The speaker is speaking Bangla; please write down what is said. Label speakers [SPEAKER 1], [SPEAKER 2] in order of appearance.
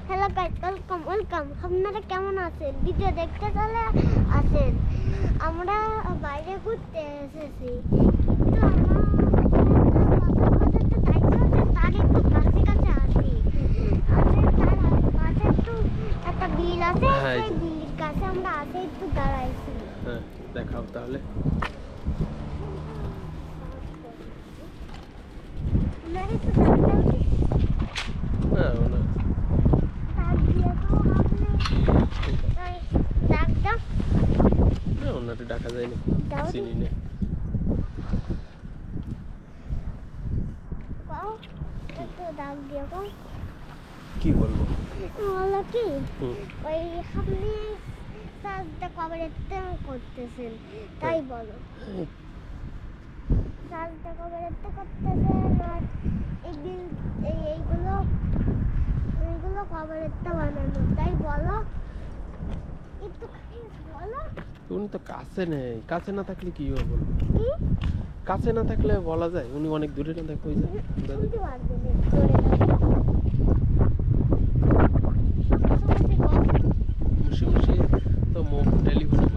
[SPEAKER 1] Hello guys, welcome. আপনারা কেমন আছেন? ভিডিও দেখতে চলে আসেন। আমরা বাইরে ঘুরতে এসেছি, কিন্তু তার একটু কাছে আসি। তার পাশে একটু একটা বিল আছে, সেই বিলের কাছে আমরা আসে একটু দাঁড়াইছি।
[SPEAKER 2] হ্যাঁ, দেখাও তাহলে।
[SPEAKER 1] আপনারা একটু দাঁড়াতে
[SPEAKER 2] হ্যাঁ, না না ওনারে ডাকা যায় না, চিনি না। কি বলবো?
[SPEAKER 1] বলো কি,
[SPEAKER 2] হুম,
[SPEAKER 1] ওই আপনি কাজটা কবে করতেছেন তাই বলো। কাজটা কবে করতেছেন আর এইগুলো কবে বানানো তাই বলো, একটু বলো।
[SPEAKER 2] উনি তো কাছে নেই, কাছে না থাকলে কি হবে বলবো?
[SPEAKER 1] কি
[SPEAKER 2] কাছে না থাকলে বলা যায়, উনি অনেক দূরে না দেখো যায়।
[SPEAKER 1] শুনতে পারবেন জোরে
[SPEAKER 2] মুশি মুশি তো টেলিফোনে